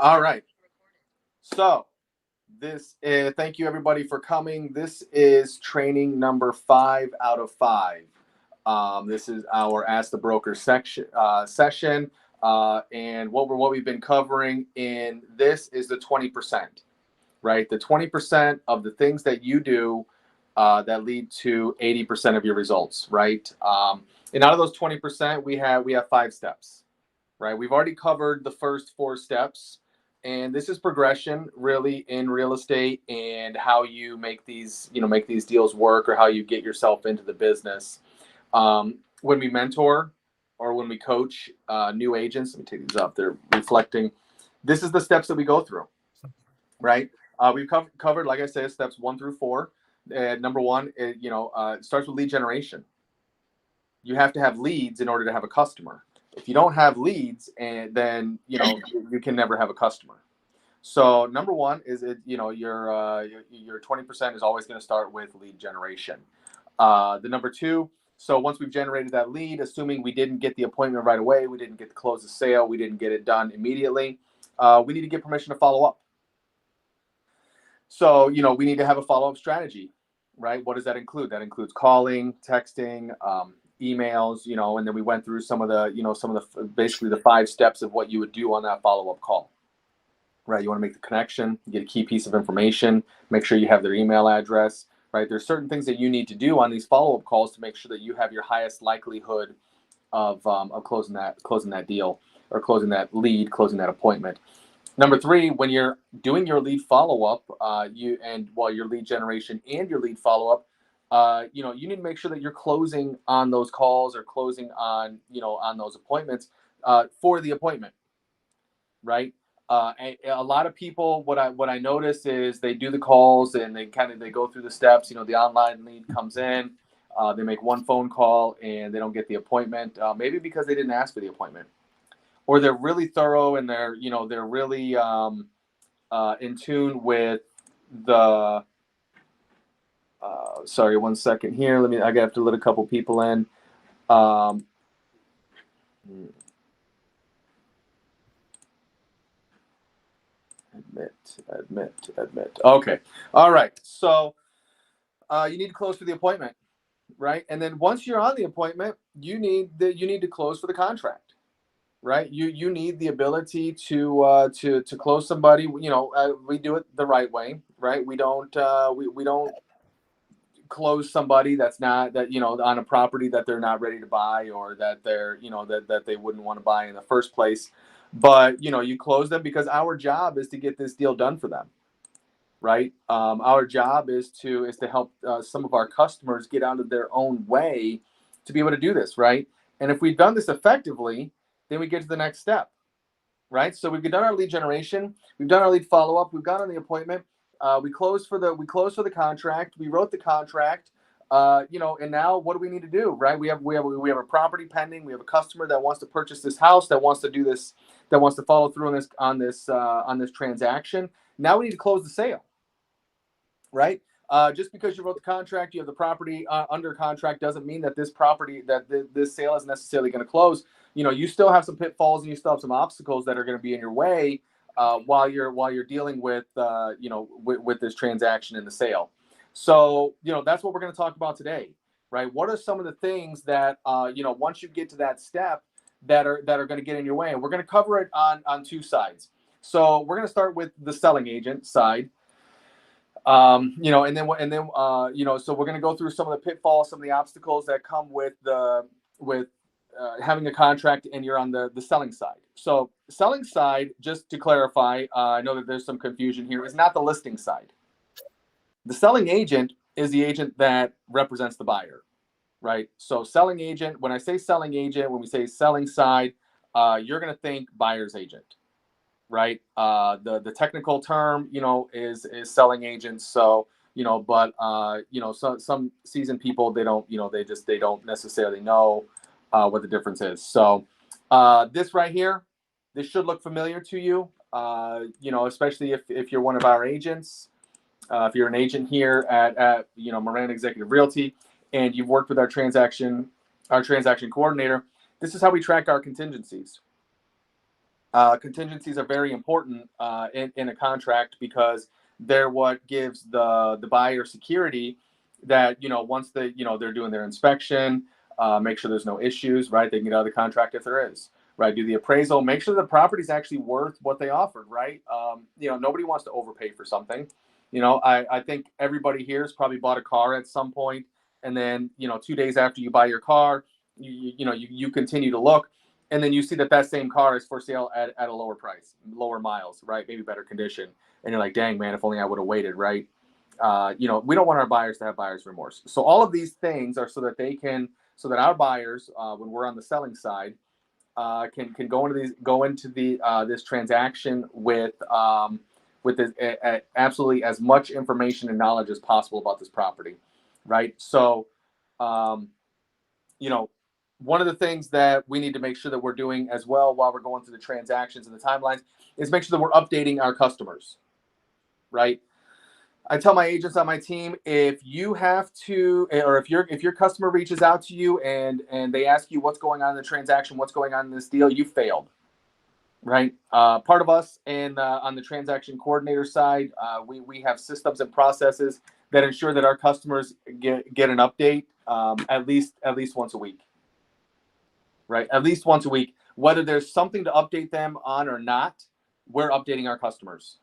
All right. So this is, thank you everybody for coming. This is training number 5 out of 5. This is our Ask the Broker session. And what we've been covering in this is the 20%, right? The 20% of the things that you do that lead to 80% of your results, right? And out of those 20%, we have 5 steps, right? We've already covered the first 4 steps, and this is progression really in real estate and how you make these deals work, or how you get yourself into the business. When we mentor or when we coach new agents, let me take these up. They're reflecting. This is the steps that we go through, right? We've covered, like I said, steps 1 through 4. Number one, it starts with lead generation. You have to have leads in order to have a customer. If you don't have leads, and then you can never have a customer. So number one is your 20% is always going to start with lead generation. The number two. So once we've generated that lead, assuming we didn't get the appointment right away, we didn't get to close the sale, we didn't get it done immediately, we need to get permission to follow up. So we need to have a follow-up strategy, right? What does that include? That includes calling, texting, emails, and then we went through some of the basically the 5 steps of what you would do on that follow-up call, right? You want to make the connection, get a key piece of information, make sure you have their email address, right? There's certain things that you need to do on these follow-up calls to make sure that you have your highest likelihood of closing that deal, or closing that lead, closing that appointment. Number 3, when you're doing your lead follow-up, while your lead generation and your lead follow-up, you need to make sure that you're closing on those calls, or closing on those appointments for the appointment, right? A lot of people, what I notice is they do the calls and they go through the steps. The online lead comes in, they make one phone call and they don't get the appointment, maybe because they didn't ask for the appointment, or they're really thorough and they're really in tune with the. Sorry, 1 second here. I have to let a couple people in. Admit. Okay. All right. So you need to close for the appointment, right? And then once you're on the appointment, you need to close for the contract, right? You need the ability to close somebody. We do it the right way, right? We don't close somebody that's not on a property that they're not ready to buy, or that they're that they wouldn't want to buy in the first place. But you close them because our job is to get this deal done for them, right? Our job is to help some of our customers get out of their own way to be able to do this, right? And if we've done this effectively, then we get to the next step, right? So we've done our lead generation, we've done our lead follow-up, we've got on the appointment, we closed for the contract, we wrote the contract, and now what do we need to do, right? We have a property pending, we have a customer that wants to purchase this house, that wants to do this, that wants to follow through on this transaction. Now we need to close the sale, right? Just because you wrote the contract, you have the property under contract, doesn't mean that this sale is necessarily going to close. You still have some pitfalls and you still have some obstacles that are going to be in your way while you're dealing with with this transaction and the sale. So that's what we're going to talk about today, right? What are some of the things that once you get to that step that are going to get in your way? And we're going to cover it on 2 sides. So we're going to start with the selling agent side. So we're going to go through some of the pitfalls, some of the obstacles that come with having a contract and you're on the selling side. So selling side, just to clarify, I know that there's some confusion here, is not the listing side. The selling agent is the agent that represents the buyer, right? So selling agent, when I say selling agent, when we say selling side, you're going to think buyer's agent, right? The technical term, is selling agents. So, some seasoned people, they don't necessarily know what the difference is. So this right here, this should look familiar to you, especially if you're one of our agents. If you're an agent here at Moran Executive Realty, and you've worked with our transaction coordinator, this is how we track our contingencies. Contingencies are very important in a contract because they're what gives the buyer security that, once they're doing their inspection, make sure there's no issues, right? They can get out of the contract if there is, right? Do the appraisal, make sure the property's actually worth what they offered, right? Nobody wants to overpay for something. I think everybody here has probably bought a car at some point, and then 2 days after you buy your car, you continue to look, and then you see that same car is for sale at a lower price, lower miles, right? Maybe better condition. And you're like, dang, man, if only I would have waited, right? We don't want our buyers to have buyer's remorse. So all of these things are so that our buyers, when we're on the selling side, can go into this transaction with absolutely as much information and knowledge as possible about this property, right? So, one of the things that we need to make sure that we're doing as well while we're going through the transactions and the timelines is make sure that we're updating our customers, right? I tell my agents on my team, if you have to, or if your customer reaches out to you and they ask you what's going on in the transaction, what's going on in this deal, you failed, right? Part of us and on the transaction coordinator side, we have systems and processes that ensure that our customers get an update at least once a week. Right, at least once a week, whether there's something to update them on or not, we're updating our customers,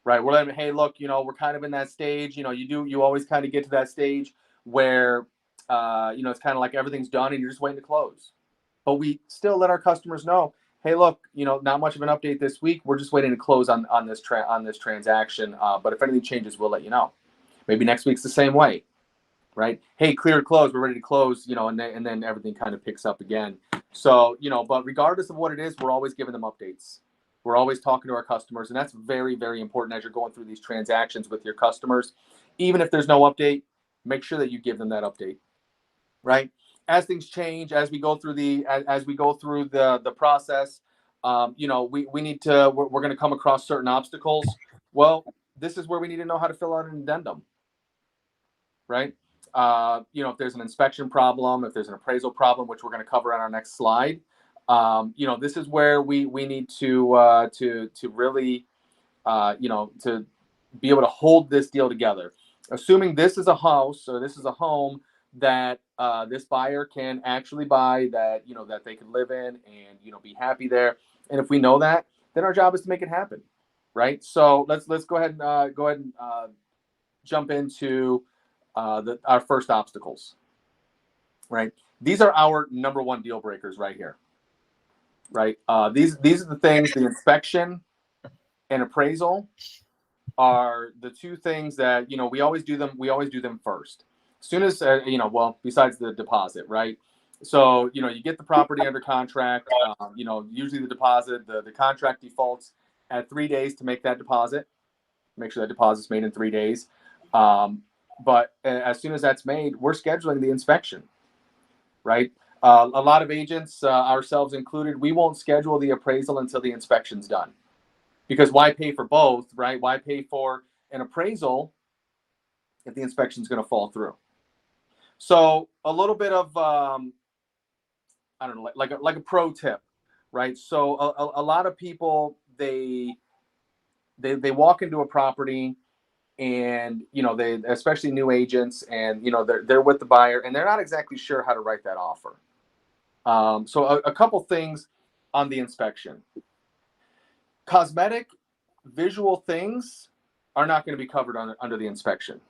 right? We're letting them, hey, look, we're kind of in that stage. You always kind of get to that stage where, it's kind of like everything's done and you're just waiting to close. But we still let our customers know, hey, look, not much of an update this week. We're just waiting to close on this transaction. But if anything changes, we'll let you know. Maybe next week's the same way, right? Hey, clear to close. We're ready to close, and then everything kind of picks up again. So, but regardless of what it is, we're always giving them updates. We're always talking to our customers, and that's very, very important as you're going through these transactions with your customers. Even if there's no update, make sure that you give them that update, right? As things change, as we go through the process, we need to, we're going to come across certain obstacles. Well, this is where we need to know how to fill out an addendum, right? If there's an inspection problem, if there's an appraisal problem, which we're going to cover on our next slide, this is where we need to really, to be able to hold this deal together. Assuming this is a house or this is a home that this buyer can actually buy, that that they can live in and be happy there. And if we know that, then our job is to make it happen, right? So let's go ahead and jump into our first obstacles, right? These are our number one deal breakers right here, right? These are the things. The inspection and appraisal are the two things that we always do them first. As soon as besides the deposit, right? So you get the property under contract. Usually the deposit, the contract defaults at 3 days to make that deposit. Make sure that deposit's made in 3 days. But as soon as that's made, we're scheduling the inspection, right? A lot of agents, ourselves included, we won't schedule the appraisal until the inspection's done. Because why pay for both, right? Why pay for an appraisal if the inspection's going to fall through? So a little bit of, I don't know, like a pro tip, right? So a lot of people, they walk into a property, and they, especially new agents, and they're with the buyer and they're not exactly sure how to write that offer. So a couple things on the inspection. Cosmetic visual things are not going to be covered under the inspection.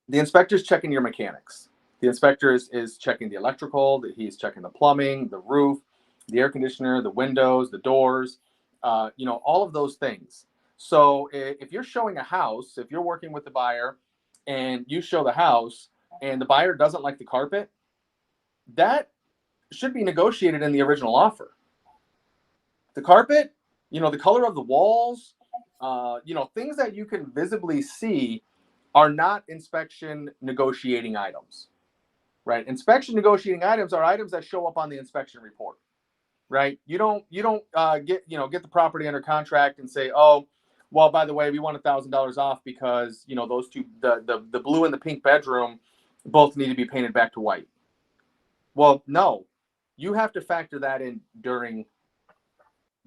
The inspector's checking your mechanics. The inspector is checking the electrical, he's checking the plumbing, the roof, the air conditioner, the windows, the doors, all of those things. So if you're showing a house, if you're working with the buyer and you show the house and the buyer doesn't like the carpet, that should be negotiated in the original offer. The carpet, the color of the walls, things that you can visibly see are not inspection negotiating items, right? Inspection negotiating items are items that show up on the inspection report, right? You don't get the property under contract and say, oh, well, by the way, we want $1,000 off because those two, the blue and the pink bedroom, both need to be painted back to white. Well, no, you have to factor that in during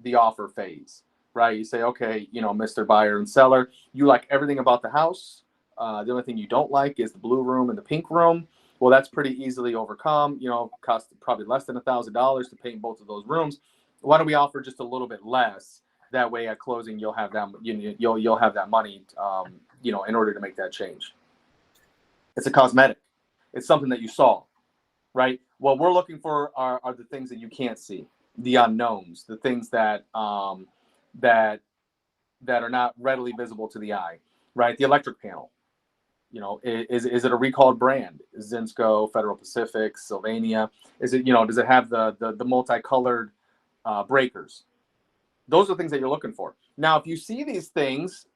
the offer phase, right? You say, okay, Mr. Buyer and Seller, you like everything about the house. The only thing you don't like is the blue room and the pink room. Well, that's pretty easily overcome. Cost probably less than $1,000 to paint both of those rooms. Why don't we offer just a little bit less? That way, at closing, you'll have that you'll have that money, in order to make that change. It's a cosmetic. It's something that you saw, right? What we're looking for are the things that you can't see, the unknowns, the things that that are not readily visible to the eye, right? The electric panel. Is it a recalled brand? Zinsco, Federal Pacific, Sylvania? Is it, does it have the multicolored breakers? Those are things that you're looking for. Now, if you see these things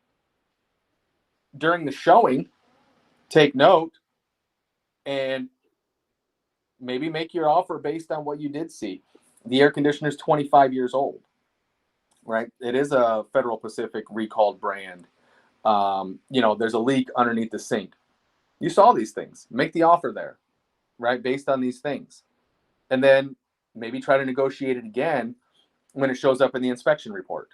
during the showing, take note and maybe make your offer based on what you did see. The air conditioner is 25 years old, right? It is a Federal Pacific recalled brand. There's a leak underneath the sink. You saw these things. Make the offer there, right? Based on these things. And then maybe try to negotiate it again when it shows up in the inspection report,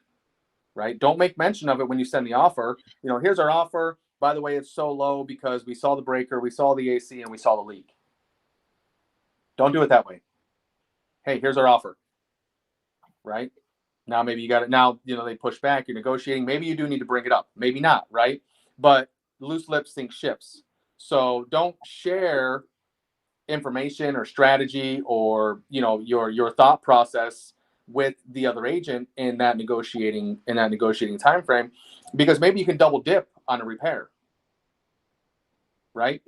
right? Don't make mention of it when you send the offer. Here's our offer. By the way, it's so low because we saw the breaker, we saw the AC, and we saw the leak. Don't do it that way. Hey, here's our offer, right? Now maybe you got it. Now, they push back. You're negotiating. Maybe you do need to bring it up. Maybe not, right? But loose lips sink ships. So don't share information or strategy or your thought process with the other agent in that negotiating time frame, because maybe you can double dip on a repair, right?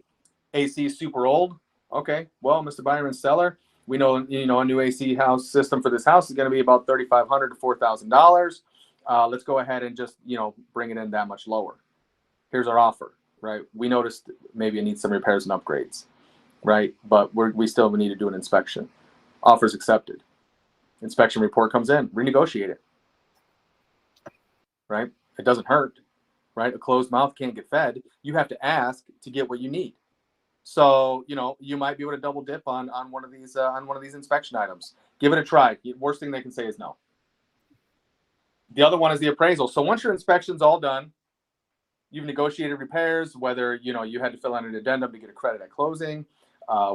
AC is super old. Okay, well, Mr. Buyer and Seller, we know a new AC house system for this house is going to be about $3,500 to $4,000. Let's go ahead and just bring it in that much lower. Here's our offer, right? We noticed maybe it needs some repairs and upgrades, right? But we still need to do an inspection. Offers accepted. Inspection report comes in. Renegotiate it, right? It doesn't hurt, right? A closed mouth can't get fed. You have to ask to get what you need. So, you might be able to double dip on one of these inspection items. Give it a try. The worst thing they can say is no. The other one is the appraisal. So once your inspection's all done, you've negotiated repairs, whether, you had to fill out an addendum to get a credit at closing,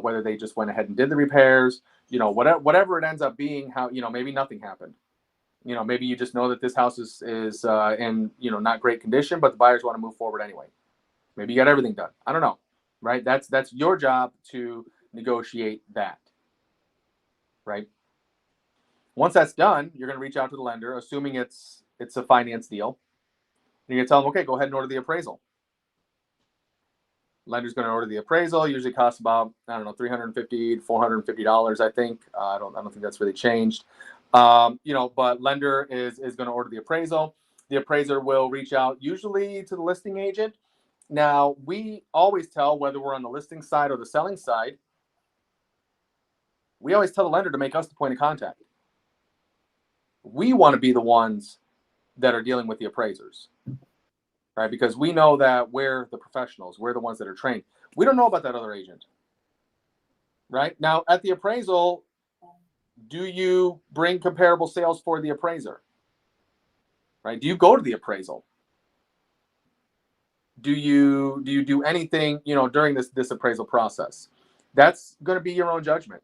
whether they just went ahead and did the repairs, whatever it ends up being, how, maybe nothing happened. Maybe you just know that this house is in, not great condition, but the buyers want to move forward anyway. Maybe you got everything done. I don't know. Right? That's your job to negotiate that. Right? Once that's done, you're going to reach out to the lender, assuming it's a finance deal. And you're going to tell them, okay, go ahead and order the appraisal. Lender's going to order the appraisal. Usually costs about, $350 to $450, I think. I don't think that's really changed. But lender is going to order the appraisal. The appraiser will reach out usually to the listing agent. Now, we always tell, whether we're on the listing side or the selling side, we always tell the lender to make us the point of contact. We want to be the ones that are dealing with the appraisers, right? Because we know that we're the professionals. We're the ones that are trained. We don't know about that other agent, right? Now, at the appraisal, do you bring comparable sales for the appraiser, right? Do you go to the appraisal? Do you do anything, during this appraisal process? That's going to be your own judgment.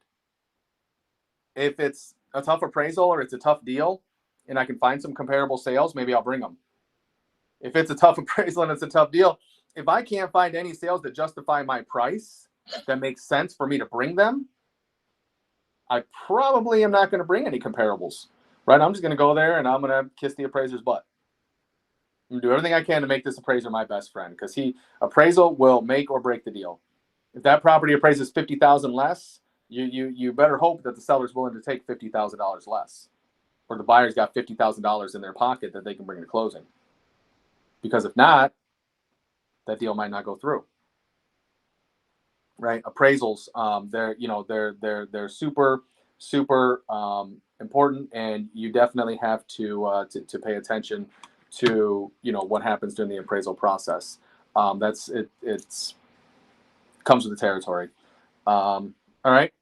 If it's a tough appraisal or it's a tough deal and I can find some comparable sales, maybe I'll bring them. If it's a tough appraisal and it's a tough deal, if I can't find any sales that justify my price, that makes sense for me to bring them, I probably am not going to bring any comparables, right? I'm just going to go there and I'm going to kiss the appraiser's butt. I'm going to do everything I can to make this appraiser my best friend, because appraisal will make or break the deal. If that property appraises $50,000 less, you better hope that the seller's willing to take $50,000 less, or the buyer's got $50,000 in their pocket that they can bring to closing. Because if not, that deal might not go through. Right? Appraisals, they're super important, and you definitely have to pay attention to what happens during the appraisal process. It's comes with the territory. All right.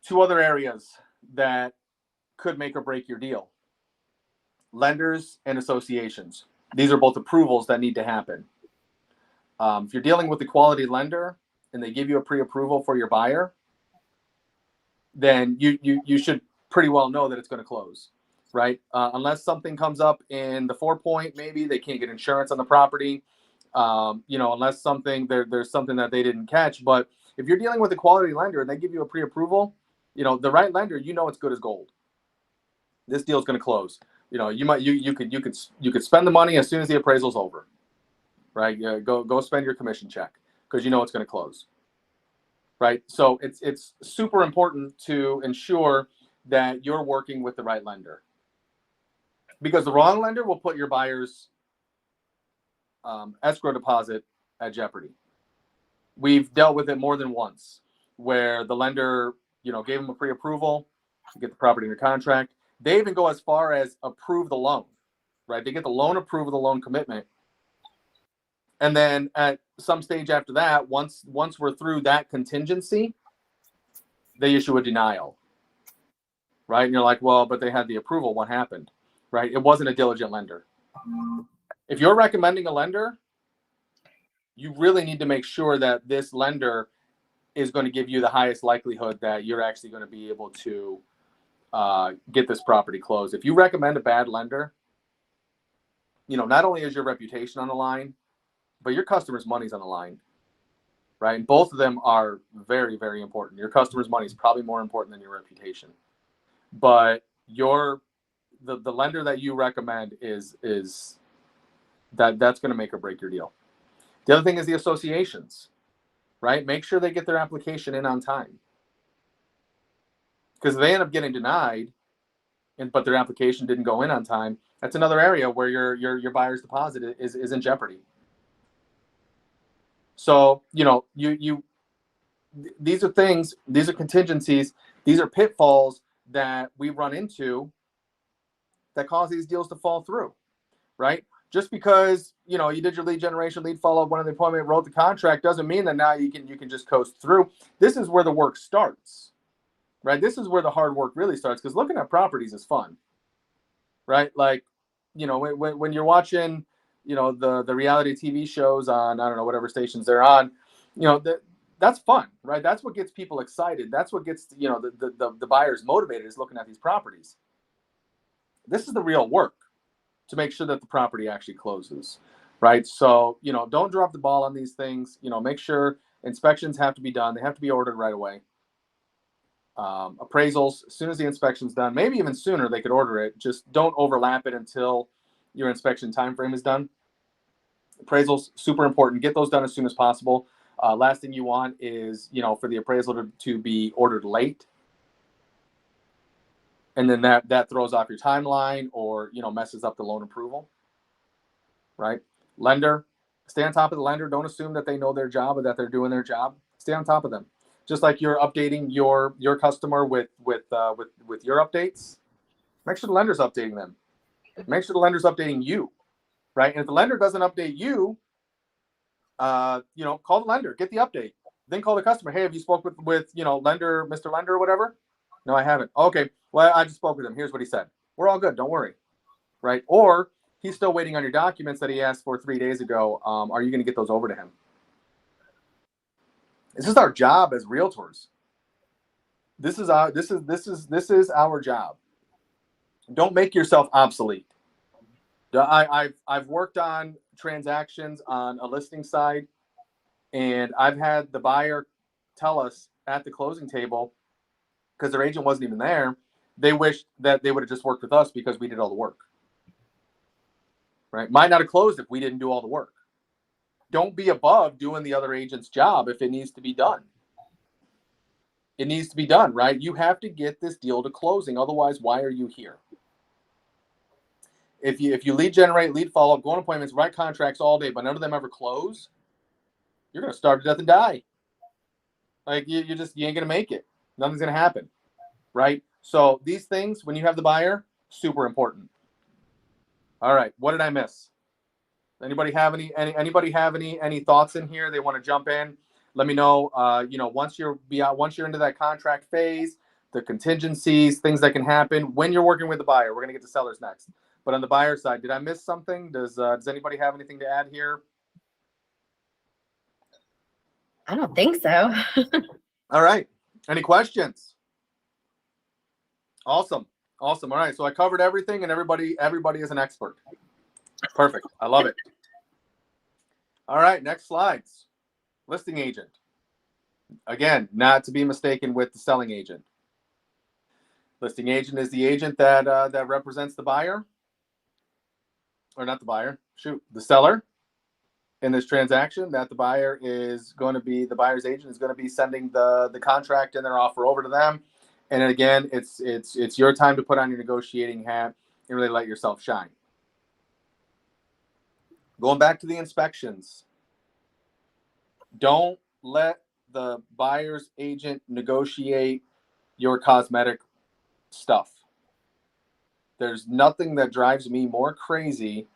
Two other areas that could make or break your deal. Lenders and associations. These are both approvals that need to happen. If you're dealing with a quality lender and they give you a pre-approval for your buyer, then you should pretty well know that it's going to close, right? Unless something comes up in the 4-point, maybe they can't get insurance on the property, unless there's something that they didn't catch. But if you're dealing with a quality lender and they give you a pre-approval, the right lender, it's good as gold. This deal is going to close. You could spend the money as soon as the appraisal's over, right? Go spend your commission check because it's going to close. Right. So it's super important to ensure that you're working with the right lender, because the wrong lender will put your buyer's escrow deposit at jeopardy. We've dealt with it more than once where the lender, gave them a pre-approval to get the property under contract. They even go as far as approve the loan, right? They get the loan approved with a loan commitment. And then at some stage after that, once we're through that contingency, they issue a denial, right? And you're like, well, but they had the approval. What happened, right? It wasn't a diligent lender. If you're recommending a lender, you really need to make sure that this lender is going to give you the highest likelihood that you're actually going to be able to get this property closed. If you recommend a bad lender, not only is your reputation on the line, but your customer's money's on the line, right? And both of them are very, very important. Your customer's money is probably more important than your reputation. But the lender that you recommend is that's going to make or break your deal. The other thing is the associations, right? Make sure they get their application in on time. Because if they end up getting denied, but their application didn't go in on time, that's another area where your buyer's deposit is in jeopardy. So, these are things, these are contingencies, these are pitfalls that we run into that cause these deals to fall through, right? Just because, you did your lead generation, lead follow-up, won the appointment, wrote the contract, doesn't mean that now you can just coast through. This is where the work starts, right? This is where the hard work really starts, because looking at properties is fun, right? Like, when you're watching, the reality TV shows on, I don't know, whatever stations they're on, that's fun, right? That's what gets people excited. That's what gets, the buyers motivated, is looking at these properties. This is the real work to make sure that the property actually closes, right? So, don't drop the ball on these things. Make sure inspections have to be done. They have to be ordered right away. Appraisals, as soon as the inspection's done, maybe even sooner, they could order it. Just don't overlap it until your inspection time frame is done. Appraisals, super important. Get those done as soon as possible. Last thing you want is, for the appraisal to be ordered late. And then that throws off your timeline or, messes up the loan approval, right? Lender, stay on top of the lender. Don't assume that they know their job or that they're doing their job. Stay on top of them. Just like you're updating your customer with your updates, make sure the lender's updating them. Make sure the lender's updating you, right? And if the lender doesn't update you, call the lender, get the update. Then call the customer. Hey, have you spoke with lender, Mr. Lender or whatever? No, I haven't. Okay, well, I just spoke with him. Here's what he said. We're all good. Don't worry, right? Or he's still waiting on your documents that he asked for 3 days ago. Are you going to get those over to him? This is our job as realtors. This is our job. Don't make yourself obsolete. I've worked on transactions on a listing side, and I've had the buyer tell us at the closing table, because their agent wasn't even there, they wished that they would have just worked with us because we did all the work. Right? Might not have closed if we didn't do all the work. Don't be above doing the other agent's job if it needs to be done. It needs to be done, right? You have to get this deal to closing. Otherwise, why are you here? If you lead generate, lead follow up, go on appointments, write contracts all day, but none of them ever close, you're going to starve to death and die. Like you ain't going to make it. Nothing's going to happen, right? So these things, when you have the buyer, super important. All right, what did I miss? Anybody have any thoughts in here? They want to jump in. Let me know. Once you're into that contract phase, the contingencies, things that can happen when you're working with the buyer. We're going to get to sellers next. But on the buyer side, did I miss something? Does anybody have anything to add here? I don't think so. All right. Any questions? Awesome. All right. So I covered everything, and everybody is an expert. Perfect. I love it. All right. Next slides. Listing agent. Again, not to be mistaken with the selling agent. Listing agent is the agent that represents the buyer, or not the buyer. The seller in this transaction. That the buyer's agent is going to be sending the contract and their offer over to them. And again, it's your time to put on your negotiating hat and really let yourself shine. Going back to the inspections, don't let the buyer's agent negotiate your cosmetic stuff. There's nothing that drives me more crazy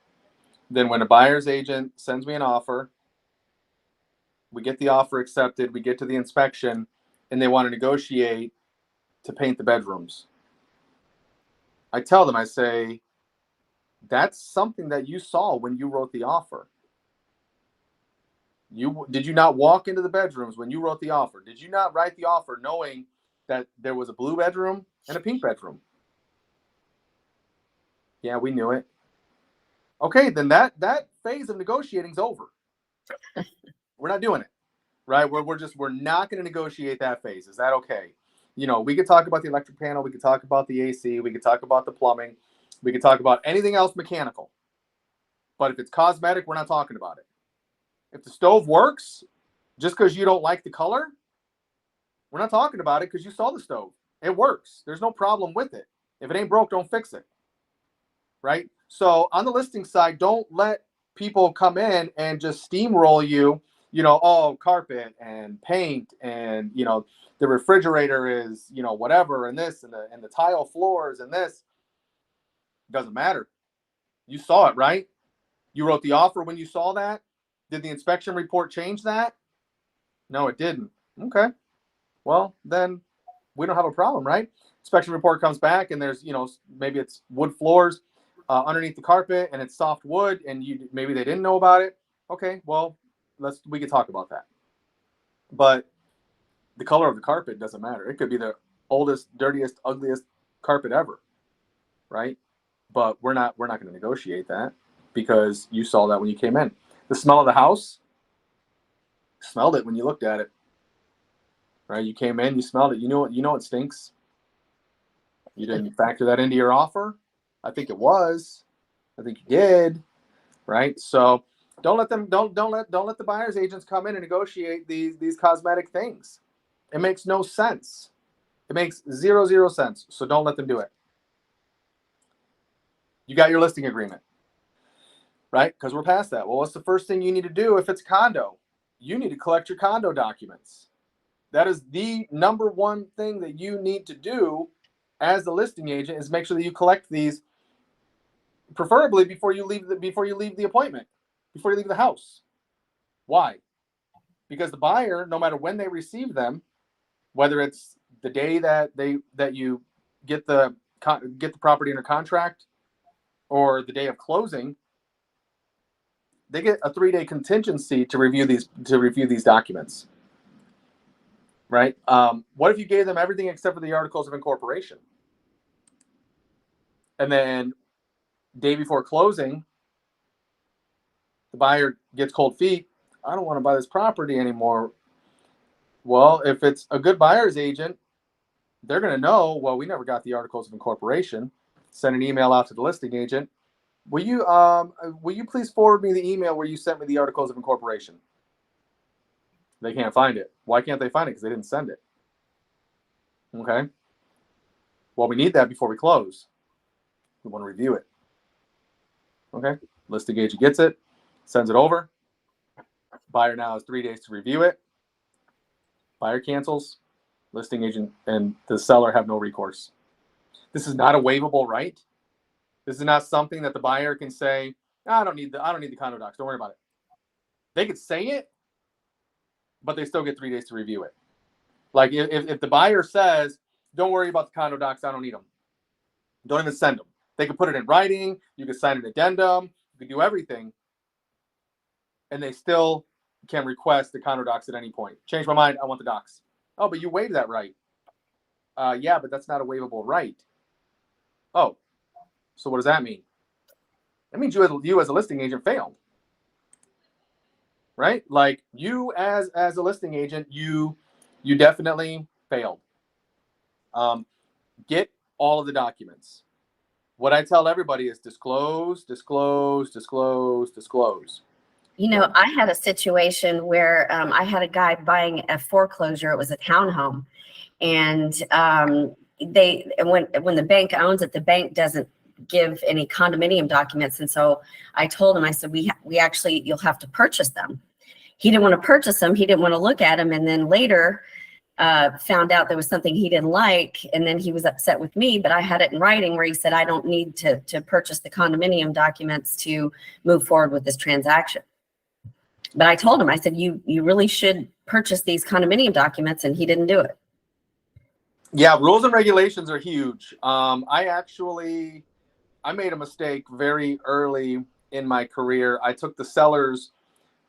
than when a buyer's agent sends me an offer. We get the offer accepted, we get to the inspection, and they want to negotiate to paint the bedrooms. I tell them, I say, that's something that you saw when you wrote the offer. Did you not walk into the bedrooms when you wrote the offer? Did you not write the offer knowing that there was a blue bedroom and a pink bedroom? Yeah, we knew it. Okay, then that phase of negotiating is over. We're not doing it, right? We're not going to negotiate that phase. Is that okay? We could talk about the electric panel. We could talk about the AC. We could talk about the plumbing. We could talk about anything else mechanical. But if it's cosmetic, we're not talking about it. If the stove works, just because you don't like the color, we're not talking about it because you saw the stove. It works. There's no problem with it. If it ain't broke, don't fix it. Right? So on the listing side, don't let people come in and just steamroll you, carpet and paint and, the refrigerator is, whatever, and this and the tile floors and this. Doesn't matter. You saw it, right? You wrote the offer when you saw that. Did the inspection report change that? No, it didn't. Okay. Well, then we don't have a problem, right? Inspection report comes back and there's, maybe it's wood floors underneath the carpet and it's soft wood and maybe they didn't know about it. Okay, well, we can talk about that. But the color of the carpet doesn't matter. It could be the oldest, dirtiest, ugliest carpet ever, right? But we're not going to negotiate that because you saw that when you came in. The smell of the house, smelled it when you looked at it, right? You came in, you smelled it. You know it stinks. You didn't factor that into your offer. I think it was. I think you did, right? So don't let the buyer's agents come in and negotiate these cosmetic things. It makes no sense. It makes zero sense. So don't let them do it. You got your listing agreement, right? Because we're past that. Well, what's the first thing you need to do if it's a condo? You need to collect your condo documents. That is the number one thing that you need to do as the listing agent is make sure that you collect these, preferably before you leave the appointment, before you leave the house. Why? Because the buyer, no matter when they receive them, whether it's the day that you get the property under contract or the day of closing, they get a 3-day contingency to review these documents. Right? What if you gave them everything except for the articles of incorporation? And then day before closing, the buyer gets cold feet. I don't want to buy this property anymore. Well, if it's a good buyer's agent, they're going to know, well, we never got the articles of incorporation. Send an email out to the listing agent. Will you please forward me the email where you sent me the articles of incorporation? They can't find it. Why can't they find it? Because they didn't send it. Okay. Well, we need that before we close. We want to review it. Okay. Listing agent gets it, sends it over. Buyer now has 3 days to review it. Buyer cancels. Listing agent and the seller have no recourse. This is not a waivable right. This is not something that the buyer can say, I don't need the condo docs. Don't worry about it. They could say it, but they still get 3 days to review it. Like if the buyer says, don't worry about the condo docs. I don't need them. Don't even send them. They can put it in writing. You can sign an addendum. You can do everything. And they still can request the condo docs at any point. Change my mind. I want the docs. Oh, but you waived that right. Yeah, but that's not a waivable right. Oh, so what does that mean? That means you as a listing agent failed. Right? Like you as a listing agent, you definitely failed. Get all of the documents. What I tell everybody is disclose, disclose, disclose, disclose. You know, I had a situation where I had a guy buying a foreclosure. It was a townhome, and when the bank owns it, the bank doesn't give any condominium documents. And so I told him, I said, we actually, you'll have to purchase them. He didn't want to purchase them. He didn't want to look at them. And then later found out there was something he didn't like. And then he was upset with me, but I had it in writing where he said, I don't need to purchase the condominium documents to move forward with this transaction. But I told him, I said, you really should purchase these condominium documents, and he didn't do it. Yeah, rules and regulations are huge. I made a mistake very early in my career. I took the seller's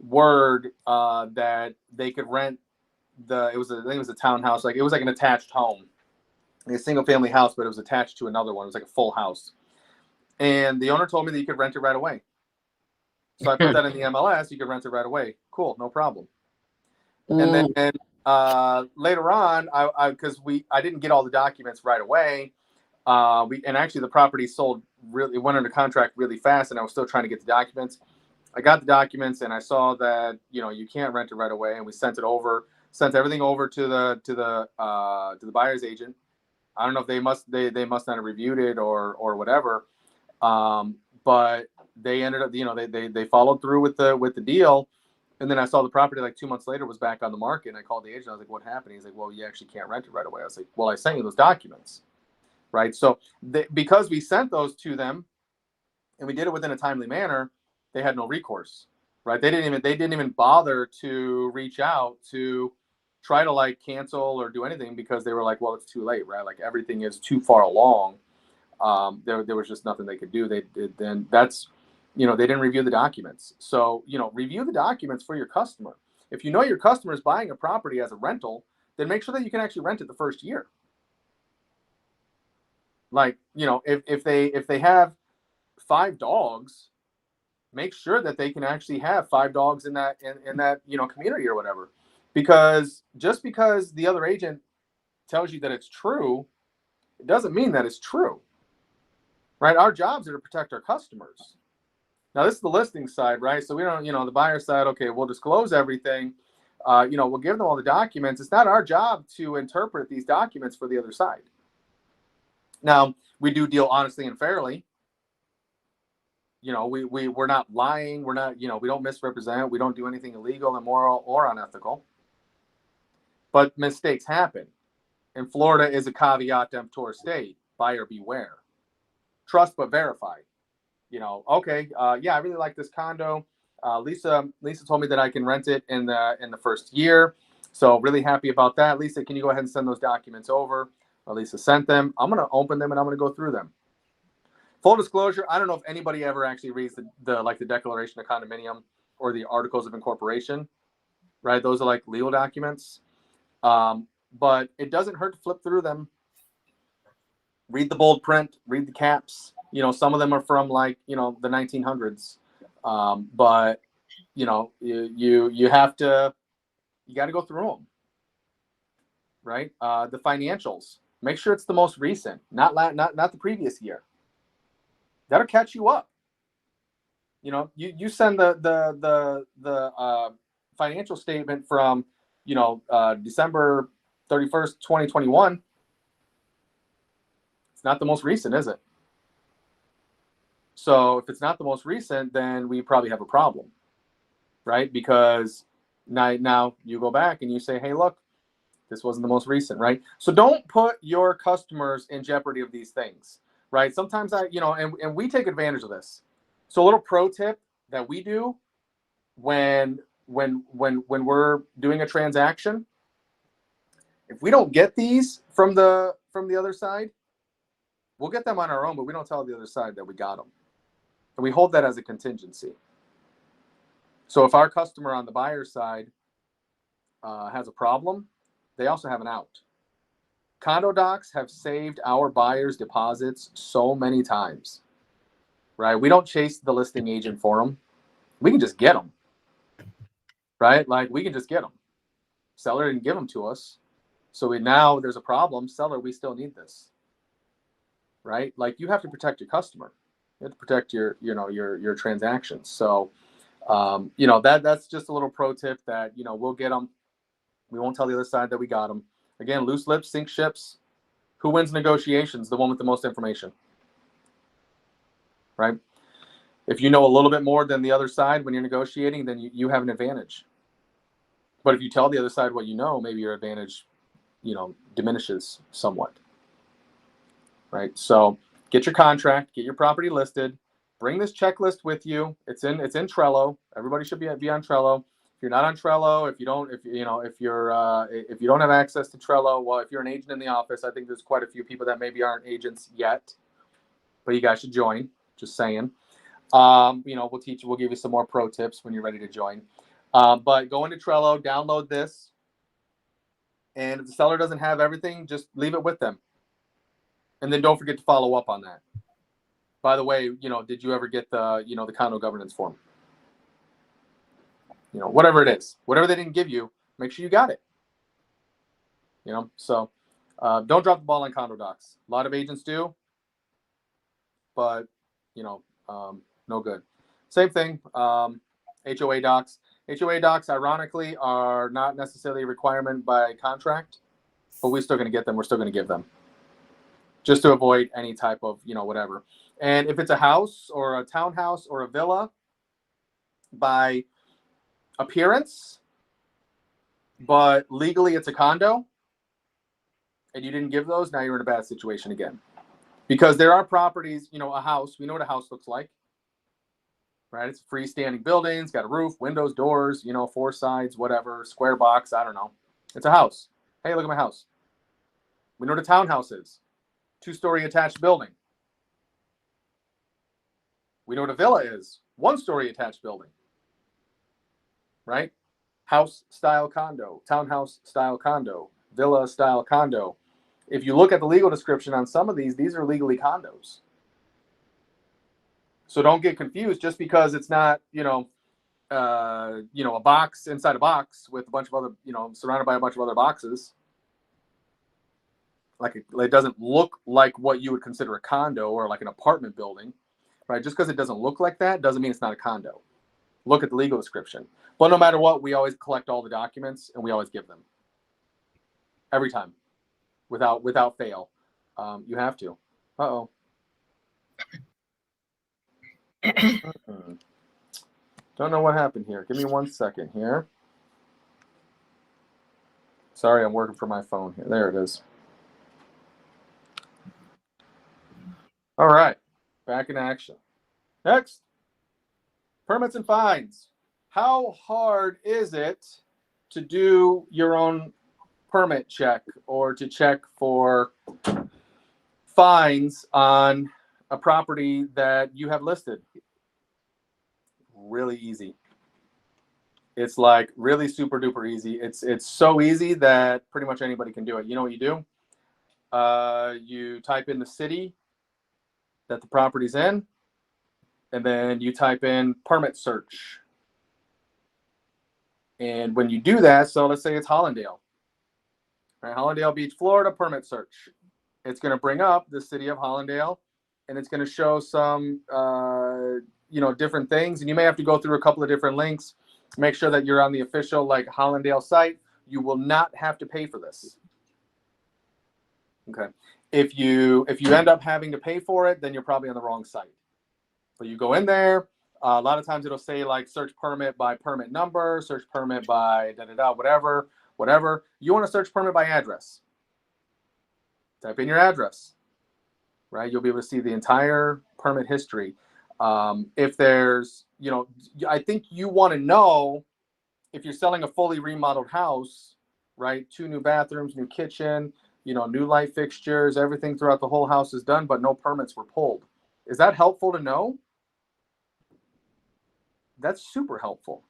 word that they could rent I think it was a townhouse. Like it was like an attached home, like a single family house, but it was attached to another one. It was like a full house. And the owner told me that you could rent it right away. So I put that in the MLS. You could rent it right away. Cool, no problem. And then later on, I didn't get all the documents right away. And actually the property sold really, it went under contract really fast, and I was still trying to get the documents. I got the documents, and I saw that you can't rent it right away, and we sent everything over to the buyer's agent. I don't know if they must not have reviewed it or whatever, but they ended up they followed through with the deal. And then I saw the property like 2 months later was back on the market, and I called the agent. I was like, what happened? He's like, well, you actually can't rent it right away. I was like, well, I sent you those documents, right? So because we sent those to them and we did it within a timely manner, they had no recourse, right? They didn't even bother to reach out to try to like cancel or do anything, because they were like, well, it's too late, right? Like everything is too far along. There was just nothing they could do. They didn't review the documents. So, review the documents for your customer. If you know your customer is buying a property as a rental, then make sure that you can actually rent it the first year. Like, if they have 5 dogs, make sure that they can actually have 5 dogs in that community or whatever. Because just because the other agent tells you that it's true, it doesn't mean that it's true. Right? Our jobs are to protect our customers. Now, this is the listing side, right? So we don't, the buyer side, okay, we'll disclose everything. We'll give them all the documents. It's not our job to interpret these documents for the other side. Now, we do deal honestly and fairly. We're not lying. We're not, we don't misrepresent. We don't do anything illegal, immoral, or unethical. But mistakes happen. And Florida is a caveat emptor state. Buyer beware. Trust but verify. Okay, yeah, I really like this condo. Lisa told me that I can rent it in the first year. So really happy about that. Lisa, can you go ahead and send those documents over? Lisa sent them. I'm going to open them and I'm going to go through them. Full disclosure, I don't know if anybody ever actually reads the Declaration of Condominium or the Articles of Incorporation, right? Those are like legal documents. But it doesn't hurt to flip through them. Read the bold print, read the caps. Some of them are from like, the 1900s. But you got to go through them, right? The financials, make sure it's the most recent, not the previous year. That'll catch you up. You send the financial statement from, December 31st, 2021. It's not the most recent, is it? So if it's not the most recent, then we probably have a problem, right? Because now you go back and you say, hey, look, this wasn't the most recent, right? So don't put your customers in jeopardy of these things, right? Sometimes and we take advantage of this. So a little pro tip that we do when we're doing a transaction, if we don't get these from the from the other side, we'll get them on our own, but we don't tell the other side that we got them. And we hold that as a contingency. So if our customer on the buyer side has a problem, they also have an out. Condo docs have saved our buyers' deposits so many times, right? We don't chase the listing agent for them. We can just get them, right? Like we can just get them. Seller didn't give them to us. So now there's a problem. Seller, we still need this, right? Like you have to protect your customer. You have to protect your transactions. So, that's just a little pro tip that, we'll get them. We won't tell the other side that we got them. Again, loose lips sink ships. Who wins negotiations? The one with the most information, right? If you know a little bit more than the other side when you're negotiating, then you have an advantage. But if you tell the other side what you know, maybe your advantage, diminishes somewhat, right? So get your contract, get your property listed, bring this checklist with you. It's in Trello. Everybody should be on Trello. If you're not on Trello, if you don't have access to Trello, well, if you're an agent in the office, I think there's quite a few people that maybe aren't agents yet, but you guys should join. Just saying. We'll give you some more pro tips when you're ready to join. But go into Trello, download this, and if the seller doesn't have everything, just leave it with them, and then don't forget to follow up on that. By the way, did you ever get the condo governance form? Whatever it is, whatever they didn't give you, make sure you got it. So don't drop the ball on condo docs. A lot of agents do, but no good. Same thing. HOA docs. HOA docs, ironically, are not necessarily a requirement by contract, but we're still going to get them. We're still going to give them, just to avoid any type of whatever. And if it's a house or a townhouse or a villa, by appearance, but legally it's a condo, and you didn't give those, now you're in a bad situation again. Because there are properties, a house, we know what a house looks like, right? It's a freestanding building, it's got a roof, windows, doors, 4 sides, whatever, square box, I don't know. It's a house. Hey, look at my house. We know what a townhouse is. 2-story attached building. We know what a villa is. 1-story attached building. Right? House style condo, townhouse style condo, villa style condo. If you look at the legal description on some of these are legally condos. So don't get confused just because it's not, a box inside a box with a bunch of other, surrounded by a bunch of other boxes. Like it doesn't look like what you would consider a condo or like an apartment building, right? Just because it doesn't look like that doesn't mean it's not a condo. Look at the legal description. But no matter what, we always collect all the documents and we always give them. Every time. Without fail. You have to. Uh-oh. Don't know what happened here. Give me 1 second here. Sorry, I'm working from my phone here. There it is. All right. Back in action. Next. Permits and fines. How hard is it to do your own permit check or to check for fines on a property that you have listed? Really easy. It's like really super duper easy. It's so easy that pretty much anybody can do it. You know what you do? You type in the city that the property's in, and then you type in permit search. And when you do that, so let's say it's Hollandale. Right, Hollandale Beach, Florida, permit search. It's going to bring up the city of Hollandale, and it's going to show some, different things. And you may have to go through a couple of different links. Make sure that you're on the official Hollandale site. You will not have to pay for this. Okay. If you end up having to pay for it, then you're probably on the wrong site. So you go in there. A lot of times it'll say search permit by permit number, search permit by whatever. You want to search permit by address. Type in your address, right? You'll be able to see the entire permit history. If there's, I think you want to know if you're selling a fully remodeled house, right? 2 new bathrooms, new kitchen, new light fixtures, everything throughout the whole house is done, but no permits were pulled. Is that helpful to know? That's super helpful,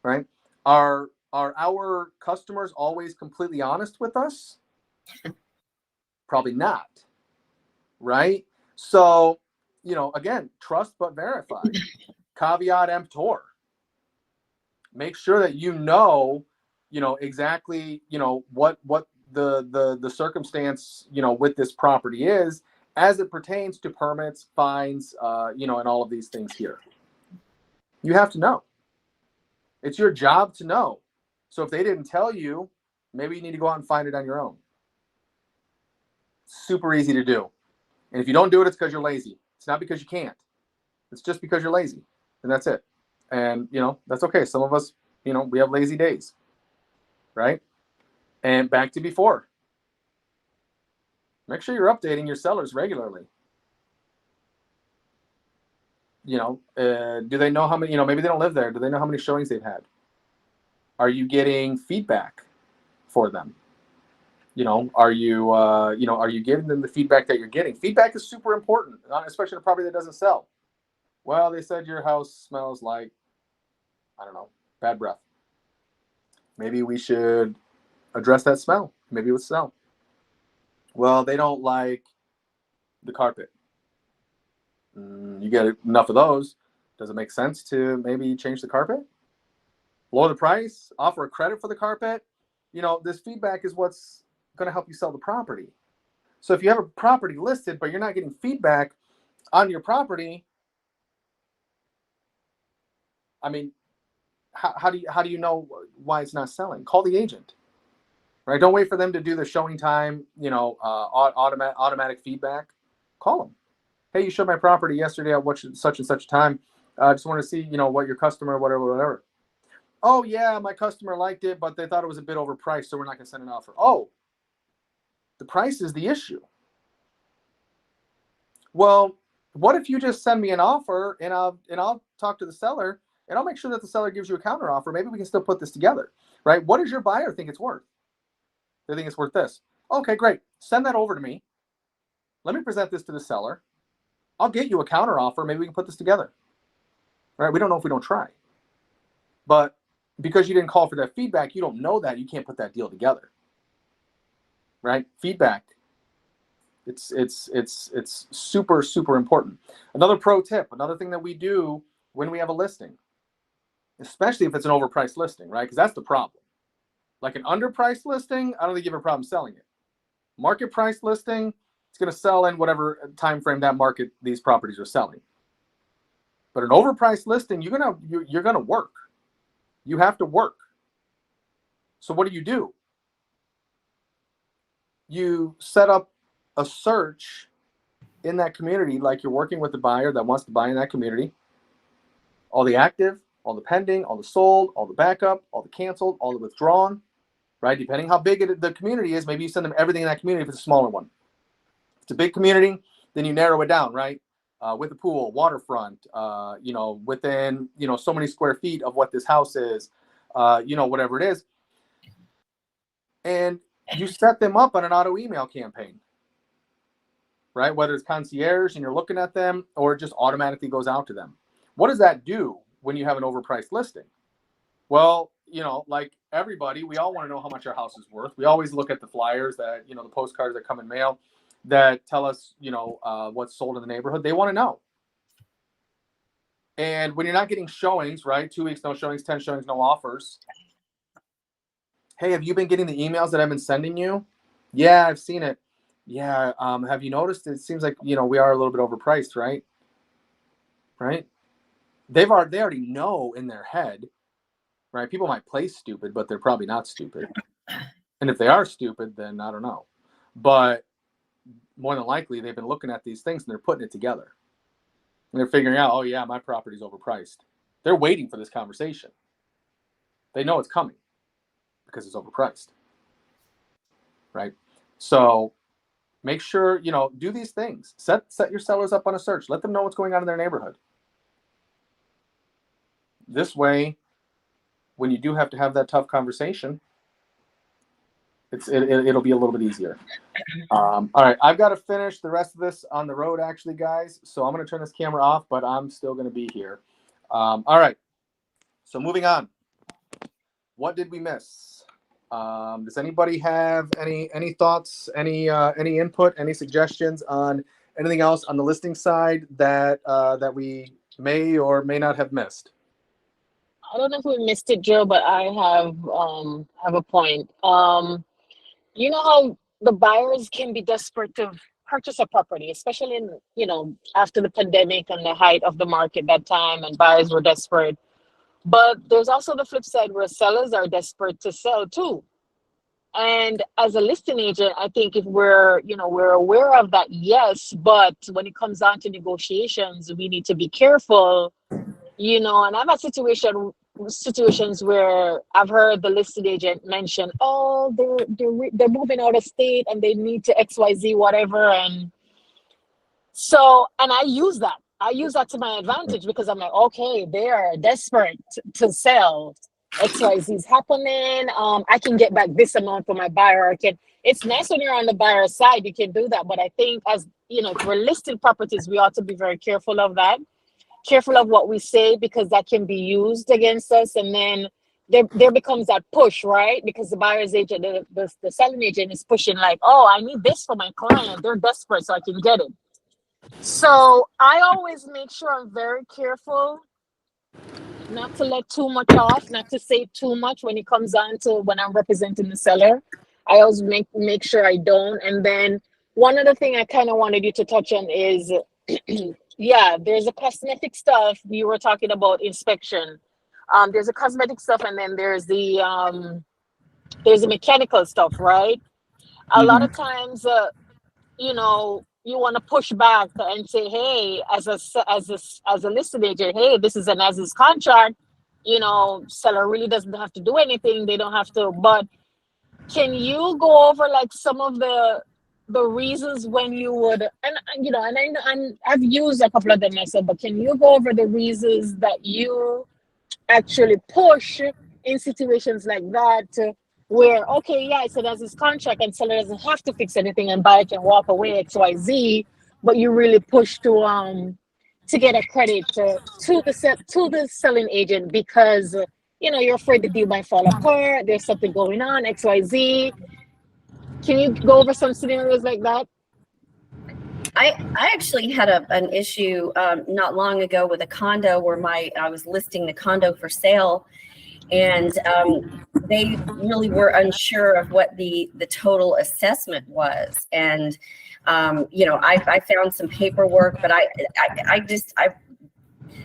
right? Are our customers always completely honest with us? Probably not, right? So, again, trust but verify. Caveat emptor. Make sure that exactly, what the circumstance, with this property is as it pertains to permits, fines, and all of these things here. You have to know. It's your job to know. So if they didn't tell you, maybe you need to go out and find it on your own. Super easy to do. And if you don't do it, it's because you're lazy. It's not because you can't. It's just because you're lazy. And that's it. And, that's okay. Some of us, we have lazy days. Right? And back to before. Make sure you're updating your sellers regularly. Do they know how many, maybe they don't live there. Do they know how many showings they've had? Are you getting feedback for them? Are you giving them the feedback that you're getting? Feedback is super important, especially in a property that doesn't sell. Well, they said your house smells like, I don't know, bad breath. Maybe we should address that smell. Maybe it would sell. Well, they don't like the carpet. You get enough of those. Does it make sense to maybe change the carpet? Lower the price? Offer a credit for the carpet? This feedback is what's going to help you sell the property. So if you have a property listed, but you're not getting feedback on your property, I mean, how do you know why it's not selling? Call the agent, right? Don't wait for them to do the showing time, automatic feedback. Call them. Hey, you showed my property yesterday at such and such time. I just want to see, what your customer, whatever. Oh yeah, my customer liked it, but they thought it was a bit overpriced, so we're not going to send an offer. Oh, the price is the issue. Well, what if you just send me an offer and I'll talk to the seller and I'll make sure that the seller gives you a counter offer. Maybe we can still put this together, right? What does your buyer think it's worth? They think it's worth this. Okay, great. Send that over to me. Let me present this to the seller. I'll get you a counter offer. Maybe we can put this together, right? We don't know if we don't try, but because you didn't call for that feedback, you don't know that. You can't put that deal together, right? Feedback. It's super, super important. Another pro tip, another thing that we do when we have a listing, especially if it's an overpriced listing, right? Because that's the problem. Like an underpriced listing, I don't think you have a problem selling it. Market price listing, it's going to sell in whatever time frame that market these properties are selling. But an overpriced listing, you're gonna work. You have to work. So what do? You set up a search in that community, like you're working with a buyer that wants to buy in that community. All the active, all the pending, all the sold, all the backup, all the canceled, all the withdrawn, right? Depending how big the community is, maybe you send them everything in that community if it's a smaller one. If it's a big community, then you narrow it down, right? With a pool, waterfront, within, so many square feet of what this house is, whatever it is. And you set them up on an auto email campaign, right? Whether it's concierge and you're looking at them or it just automatically goes out to them. What does that do when you have an overpriced listing? Well, like everybody, we all want to know how much our house is worth. We always look at the flyers that, the postcards that come in mail that tell us, what's sold in the neighborhood. They want to know. And when you're not getting showings, right? 2 weeks, no showings, 10 showings, no offers. Hey, have you been getting the emails that I've been sending you? Yeah, I've seen it. Yeah. Have you noticed? It seems like, we are a little bit overpriced, right? Right. They already know in their head, right? People might play stupid, but they're probably not stupid. And if they are stupid, then I don't know. But more than likely, they've been looking at these things and they're putting it together. And they're figuring out, oh yeah, my property's overpriced. They're waiting for this conversation. They know it's coming because it's overpriced, right? So make sure, do these things. Set your sellers up on a search. Let them know what's going on in their neighborhood. This way, when you do have to have that tough conversation, It'll be a little bit easier. All right, I've got to finish the rest of this on the road, actually, guys. So I'm going to turn this camera off, but I'm still going to be here. All right. So moving on. What did we miss? Does anybody have any thoughts, any input, any suggestions on anything else on the listing side that that we may or may not have missed? I don't know if we missed it, Joe, but I have a point. You know how the buyers can be desperate to purchase a property, especially in, after the pandemic and the height of the market that time, and buyers were desperate. But there's also the flip side where sellers are desperate to sell too. And as a listing agent, I think if we're aware of that, yes, but when it comes down to negotiations, we need to be careful, and I've had situations where I've heard the listed agent mention, oh, they're moving out of state and they need to XYZ whatever, and I use that to my advantage, because I'm like, okay, they are desperate to sell. XYZ is happening. I can get back this amount for my buyer. It's nice when you're on the buyer side, you can do that, but I think, as if we're listing properties, we ought to be very careful of that. Careful of what we say, because that can be used against us, and then there becomes that push, right? Because the buyer's agent, the selling agent is pushing like, oh, I need this for my client. They're desperate, so I can get it. So I always make sure I'm very careful not to let too much off, not to say too much when it comes down to when I'm representing the seller. I always make sure I don't. And then one other thing I kind of wanted you to touch on is yeah, there's a cosmetic stuff. You were talking about inspection. There's a cosmetic stuff, and then there's the mechanical stuff, right? A lot of times, you want to push back and say, hey, as a listed agent, hey, this is an as-is contract. Seller really doesn't have to do anything. They don't have to. But can you go over like some of the reasons when you would, and I've used a couple of them myself, but can you go over the reasons that you actually push in situations like that, where, okay, yeah, so there's this contract and seller doesn't have to fix anything and buyer can walk away XYZ, but you really push to get a credit to the selling agent because you're afraid the deal might fall apart, there's something going on, XYZ. Can you go over some scenarios like that? I actually had an issue not long ago with a condo where I was listing the condo for sale, and they really were unsure of what the total assessment was. And I found some paperwork, but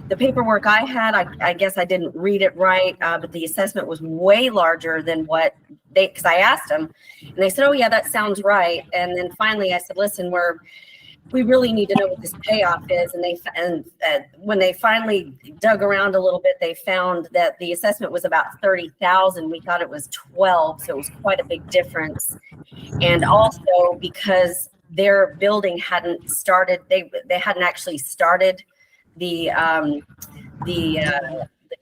the paperwork I had, I guess I didn't read it right, but the assessment was way larger than what because I asked them, and they said, oh yeah, that sounds right. And then finally I said, listen, we really need to know what this payoff is. And when they finally dug around a little bit, they found that the assessment was about $30,000. We thought it was 12, so it was quite a big difference. And also because their building hadn't started, they hadn't actually started the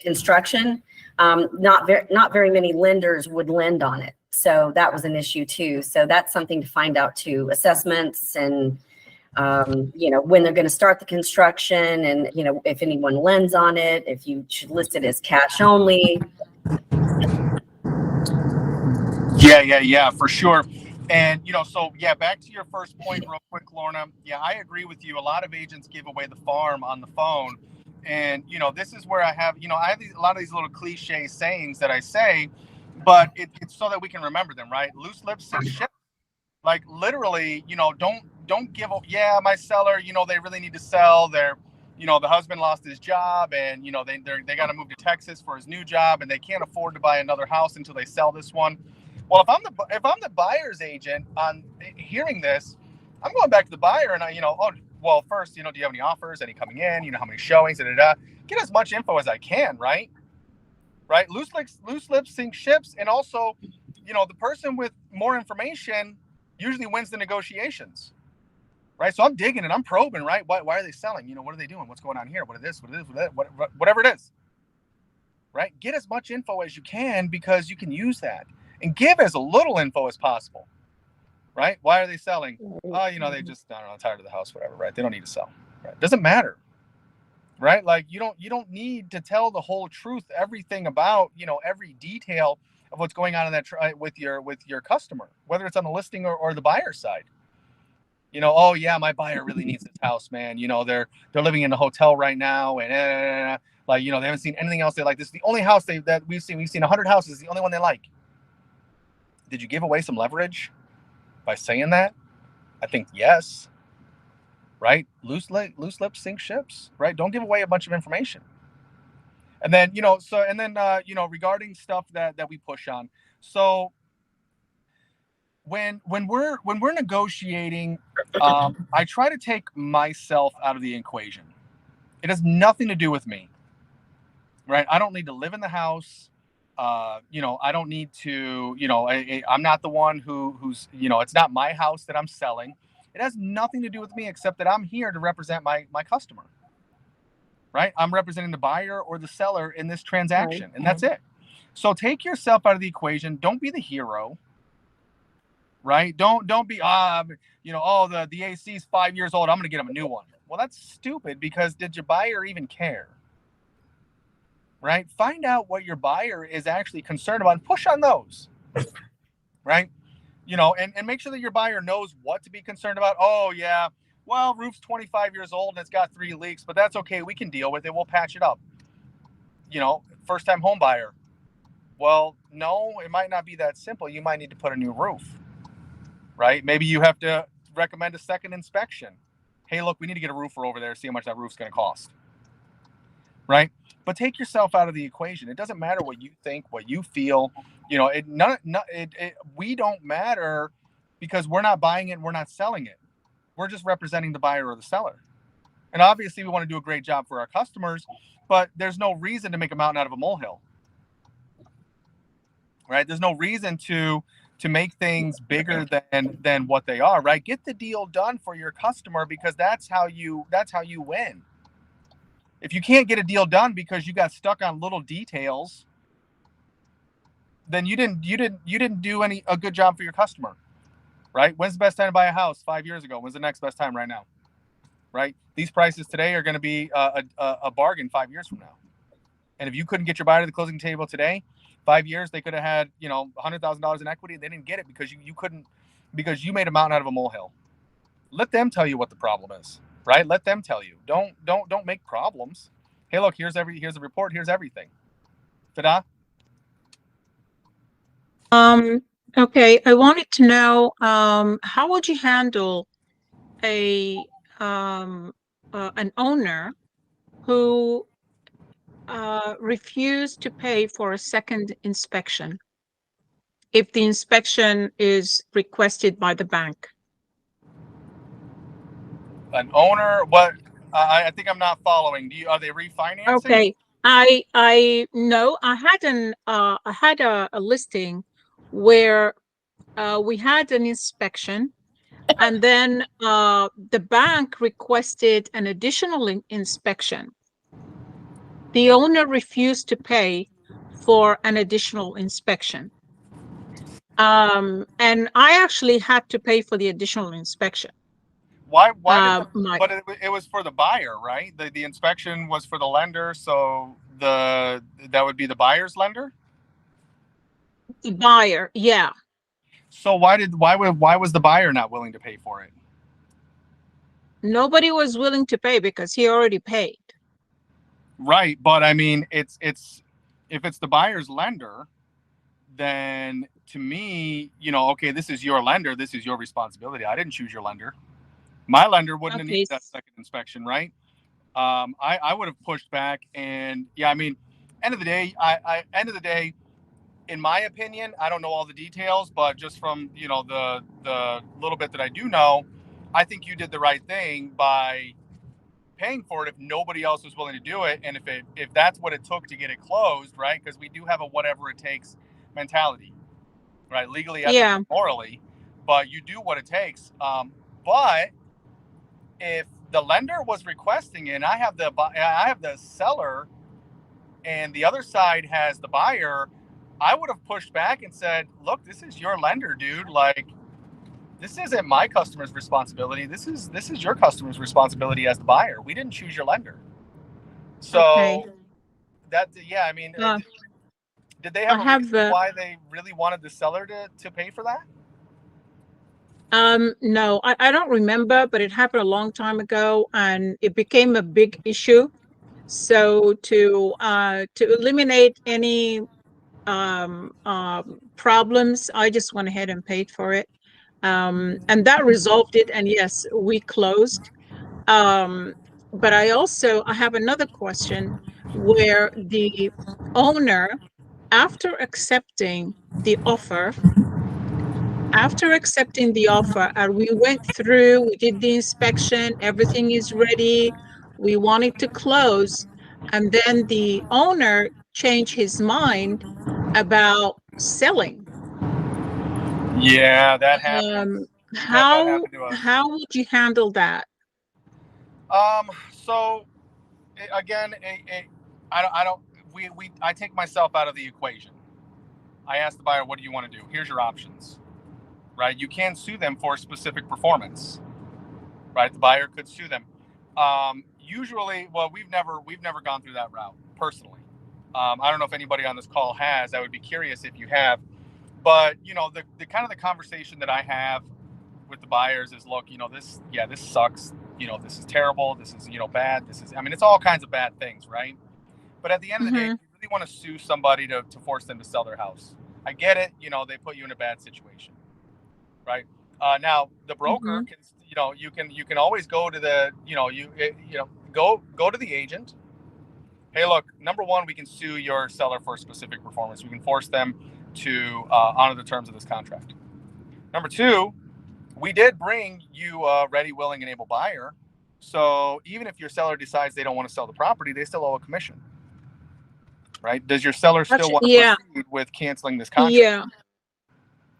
construction. Not very many lenders would lend on it, so that was an issue too. So that's something to find out too. Assessments and when they're going to start the construction, and if anyone lends on it, if you should list it as cash only. Yeah, for sure. And back to your first point real quick, Lorna. Yeah, I agree with you. A lot of agents give away the farm on the phone. And, this is where I have a lot of these little cliche sayings that I say, but it's so that we can remember them, right? Loose lips sink ships. Like literally, don't give up. Yeah, my seller, they really need to sell. They're, the husband lost his job, and, they got to move to Texas for his new job, and they can't afford to buy another house until they sell this one. Well, if I'm the buyer's agent on hearing this, I'm going back to the buyer and first, do you have any offers? Any coming in? How many showings? Get as much info as I can, right? Right. Loose lips sink ships. And also, the person with more information usually wins the negotiations, right? So I'm digging and I'm probing, right? Why are they selling? What are they doing? What's going on here? What is this? What is that? Whatever it is, right? Get as much info as you can, because you can use that. and give as little info as possible, right? Why are they selling? Oh, they just, I don't know, tired of the house, whatever, right? They don't need to sell, right? Doesn't matter, right? Like you don't need to tell the whole truth, everything about, every detail of what's going on in that with your customer, whether it's on the listing or the buyer side. Oh yeah, my buyer really needs this house, man. They're living in a hotel right now, and they haven't seen anything else they like. This is the only house that we've seen. We've seen 100 houses. The only one they like. Did you give away some leverage by saying that? I think yes. Right? Loose lips sink ships. Right? Don't give away a bunch of information. And then regarding stuff that we push on. So when we're negotiating, I try to take myself out of the equation. It has nothing to do with me, right? I don't need to live in the house. I don't need to, I'm not the one who's, it's not my house that I'm selling. It has nothing to do with me except that I'm here to represent my customer, right? I'm representing the buyer or the seller in this transaction, and that's it. So take yourself out of the equation. Don't be the hero. Right? Don't be, the AC is 5 years old, I'm going to get him a new one. Well, that's stupid, because did your buyer even care? Right? Find out what your buyer is actually concerned about and push on those. Right? And make sure that your buyer knows what to be concerned about. Oh, yeah. Well, roof's 25 years old and it's got 3 leaks, but that's okay. We can deal with it. We'll patch it up. First time home buyer. Well, no, it might not be that simple. You might need to put a new roof. Right? Maybe you have to recommend a second inspection. Hey, look, we need to get a roofer over there, see how much that roof's going to cost. Right? But take yourself out of the equation. It doesn't matter what you think, what you feel. We don't matter, because we're not buying it and we're not selling it. We're just representing the buyer or the seller. And obviously we want to do a great job for our customers, but there's no reason to make a mountain out of a molehill. Right? There's no reason to make things bigger than what they are, right? Get the deal done for your customer, because that's how you win. If you can't get a deal done because you got stuck on little details, then you didn't do a good job for your customer, right? When's the best time to buy a house? 5 years ago. When's the next best time right now? Right? These prices today are going to be a bargain 5 years from now. And if you couldn't get your buyer to the closing table today, 5 years, they could have had, $100,000 in equity. They didn't get it because you couldn't, because you made a mountain out of a molehill. Let them tell you what the problem is, right? Let them tell you. Don't make problems. Hey, look, here's a report. Here's everything. Ta-da. Okay. I wanted to know, how would you handle an owner who refused to pay for a second inspection if the inspection is requested by the bank? An owner? What? I think I'm not following. Are they refinancing? Okay. I know I had a listing where we had an inspection, and then the bank requested an additional inspection. The owner refused to pay for an additional inspection. And I actually had to pay for the additional inspection. Why but it was for the buyer, right? The inspection was for the lender, so that would be the buyer's lender? The buyer, yeah. So why was the buyer not willing to pay for it? Nobody was willing to pay because he already paid. Right, but I mean, it's if it's the buyer's lender, then to me, okay, this is your lender, this is your responsibility. I didn't choose your lender. My lender wouldn't have needed that second inspection, right? I would have pushed back, and yeah, I mean, end of the day, in my opinion, I don't know all the details, but just from the little bit that I do know, I think you did the right thing by paying for it if nobody else was willing to do it, and if that's what it took to get it closed, right? Because we do have a whatever it takes mentality, right? Legally, ethically, morally, but you do what it takes. But if the lender was requesting it, and I have the seller, and the other side has the buyer, I would have pushed back and said, look, this is your lender, dude. Like, this isn't my customer's responsibility. This is your customer's responsibility as the buyer. We didn't choose your lender. So Okay. that, yeah, I mean, Uh, did they I have a have reason why they really wanted the seller to pay for that? no, I don't remember, but it happened a long time ago and it became a big issue. So to eliminate any problems, I just went ahead and paid for it. And that resolved it. And yes, we closed. But I have another question where the owner, after accepting the offer, and we went through, we did the inspection, everything is ready, we wanted to close, and then the owner changed his mind about selling. Yeah, that happened. We've had that happen to us. How would you handle that? So again, I don't, I take myself out of the equation. I ask the buyer, what do you want to do? Here's your options, right? You can sue them for specific performance, right? The buyer could sue them. Usually, well, we've never gone through that route personally. I don't know if anybody on this call has. I would be curious if you have. But the kind of the conversation that I have with the buyers is, look, this sucks. This is terrible. This is bad. This is, I mean, it's all kinds of bad things, right? But at the end of the day, if you really want to sue somebody to force them to sell their house, I get it. They put you in a bad situation, right? Now the broker can, you can always go to the, go to the agent. Hey, look, number one, we can sue your seller for specific performance. We can force them to honor the terms of this contract. Number two, we did bring you a ready, willing, and able buyer. So even if your seller decides they don't want to sell the property, they still owe a commission, right? Does your seller still want to proceed with canceling this contract?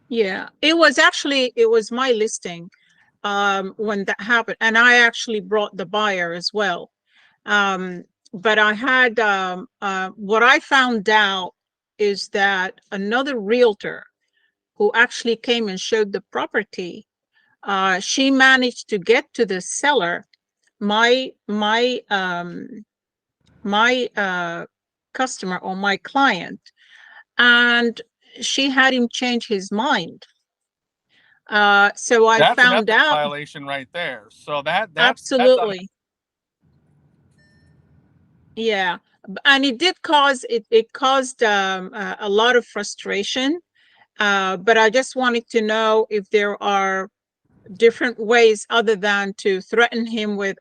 Yeah. It was my listing when that happened, and I actually brought the buyer as well. But I had what I found out is that another realtor who actually came and showed the property, she managed to get to the seller, my customer or my client, and she had him change his mind. So I found out violation right there. So that's absolutely. Yeah, and it did cause it caused a lot of frustration. But I just wanted to know if there are different ways other than to threaten him with,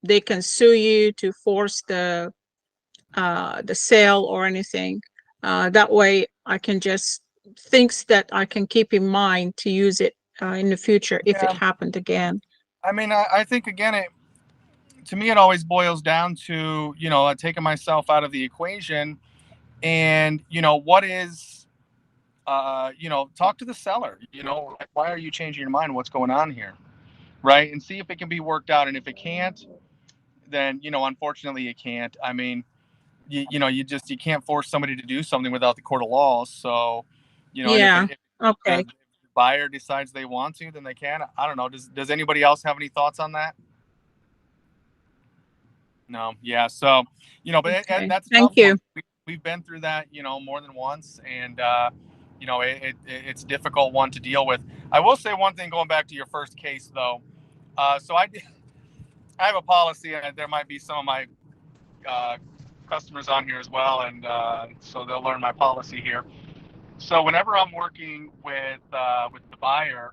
they can sue you to force the sale or anything. That way I can just things that I can keep in mind to use it in the future if it happened again. I mean, I think again, to me, it always boils down to, taking myself out of the equation and, what is, talk to the seller, like, why are you changing your mind? What's going on here? Right. And see if it can be worked out. And if it can't, then, unfortunately it can't. I mean, you can't force somebody to do something without the court of law. So, and if the buyer decides they want to, then they can. I don't know. Does anybody else have any thoughts on that? No. Yeah. So, but that's thank you. We've been through that, more than once, and it's a difficult one to deal with. I will say one thing, going back to your first case, though. So I have a policy, and there might be some of my customers on here as well, and so they'll learn my policy here. So whenever I'm working with the buyer,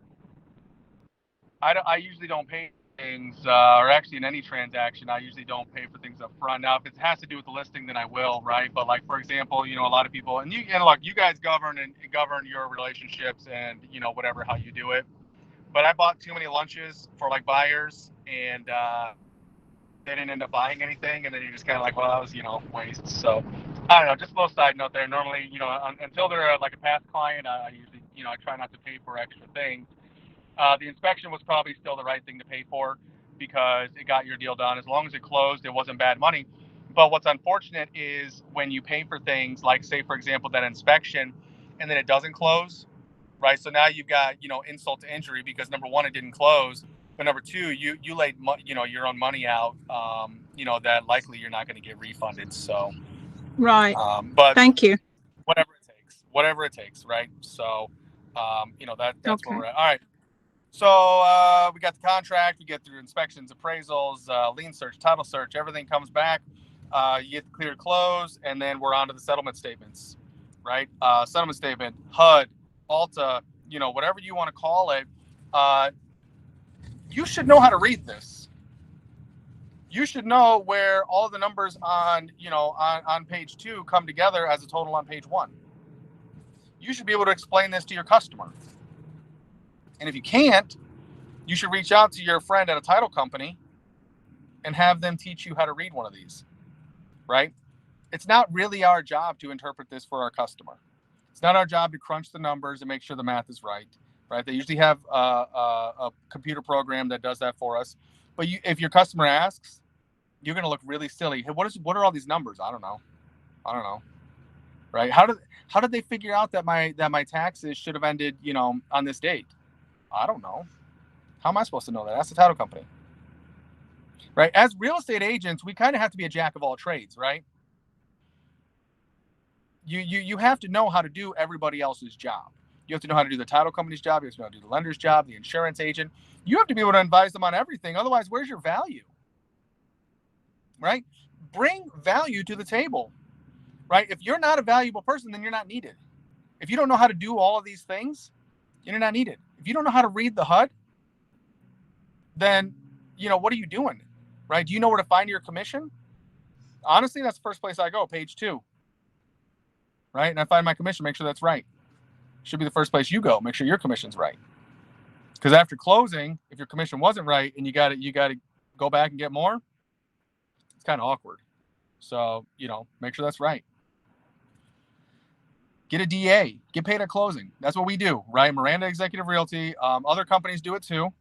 I usually don't pay things, or actually in any transaction, I usually don't pay for things up front. Now, if it has to do with the listing, then I will, right? But like, for example, a lot of people, and look, you guys govern your relationships and, whatever, how you do it. But I bought too many lunches for like buyers, and they didn't end up buying anything. And then you're just kind of like, well, that was, waste. So I don't know, just a little side note there. Normally, until they're like a past client, I usually, I try not to pay for extra things. The inspection was probably still the right thing to pay for because it got your deal done. As long as it closed, it wasn't bad money. But what's unfortunate is when you pay for things like, say, for example, that inspection, and then it doesn't close, right? So now you've got, insult to injury because number one, it didn't close, but number two, you laid, your own money out, that likely you're not going to get refunded. So, Right. but Thank you. whatever it takes, right? So, that's Okay. where we're at. All right. So we got the contract, you get through inspections, appraisals, lien search, title search, everything comes back. You get the clear close, and then we're on to the settlement statements, right? Settlement statement, HUD, Alta, whatever you want to call it. You should know how to read this. You should know where all the numbers on page 2 come together as a total on page 1. You should be able to explain this to your customer. And if you can't, you should reach out to your friend at a title company and have them teach you how to read one of these, right? It's not really our job to interpret this for our customer. It's not our job to crunch the numbers and make sure the math is right? They usually have a computer program that does that for us. But if your customer asks, you're going to look really silly. Hey, what are all these numbers? I don't know. Right? How did they figure out that my taxes should have ended, on this date? I don't know. How am I supposed to know that? That's the title company. Right? As real estate agents, we kind of have to be a jack of all trades, right? You have to know how to do everybody else's job. You have to know how to do the title company's job. You have to know how to do the lender's job, the insurance agent. You have to be able to advise them on everything. Otherwise, where's your value? Right? Bring value to the table. Right? If you're not a valuable person, then you're not needed. If you don't know how to do all of these things, you're not needed. If you don't know how to read the HUD, then, what are you doing? Right? Do you know where to find your commission? Honestly, that's the first place I go, page 2. Right? And I find my commission, make sure that's right. Should be the first place you go. Make sure your commission's right. Because after closing, if your commission wasn't right and you got to go back and get more, it's kind of awkward. So, make sure that's right. Get a DA. Get paid at closing. That's what we do, right? Miranda Executive Realty. Other companies do it too,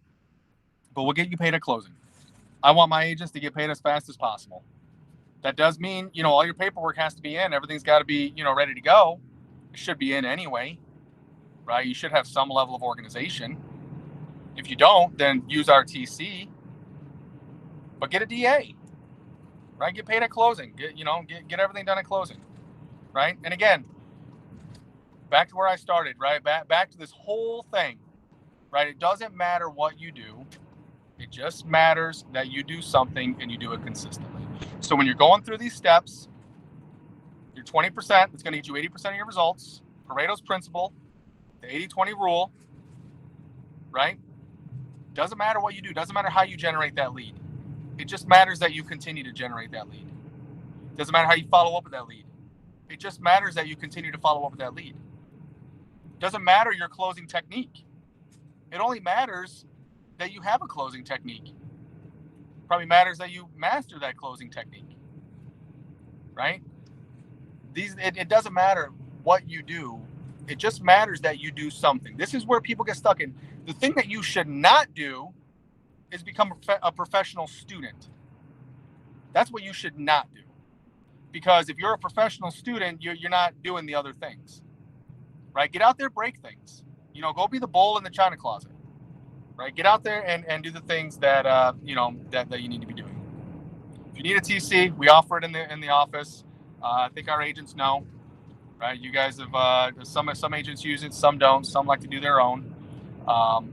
but we'll get you paid at closing. I want my agents to get paid as fast as possible. That does mean, all your paperwork has to be in. Everything's got to be, ready to go. It should be in anyway, right? You should have some level of organization. If you don't, then use our TC. But get a DA, right? Get paid at closing. Get everything done at closing, right? And again, back to where I started, right? Back to this whole thing, right? It doesn't matter what you do. It just matters that you do something and you do it consistently. So when you're going through these steps, your 20%, it's going to get you 80% of your results. Pareto's principle, the 80-20 rule, right? Doesn't matter what you do. Doesn't matter how you generate that lead. It just matters that you continue to generate that lead. Doesn't matter how you follow up with that lead. It just matters that you continue to follow up with that lead. Doesn't matter your closing technique. It only matters that you have a closing technique. Probably matters that you master that closing technique, right? It doesn't matter what you do. It just matters that you do something. This is where people get stuck in. The thing that you should not do is become a professional student. That's what you should not do. Because if you're a professional student, you're not doing the other things, right? Get out there, break things. Go be the bull in the china closet, right? Get out there and do the things that that you need to be doing. If you need a TC, we offer it in the office. I think our agents know, right? You guys have some agents use it, some don't. Some like to do their own. All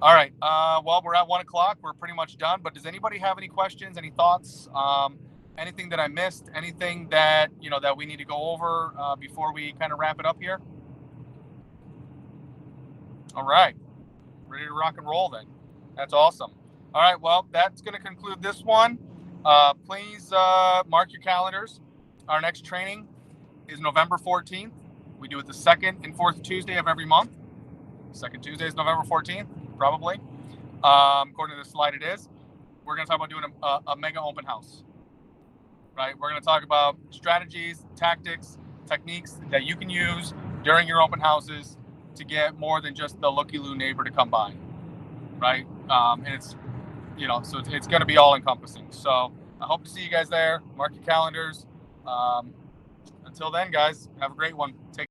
right. Well, we're at 1:00. We're pretty much done. But does anybody have any questions? Any thoughts? Anything that I missed? Anything that that we need to go over before we kind of wrap it up here? All right. Ready to rock and roll then. That's awesome. All right. Well, that's going to conclude this one. Please mark your calendars. Our next training is November 14th. We do it the second and fourth Tuesday of every month. Second Tuesday is November 14th, probably. According to the slide, it is. We're going to talk about doing a mega open house. Right? We're going to talk about strategies, tactics, techniques that you can use during your open houses to get more than just the looky-loo neighbor to come by. Right? And it's, so it's going to be all encompassing. So I hope to see you guys there. Mark your calendars. Until then, guys, have a great one. Take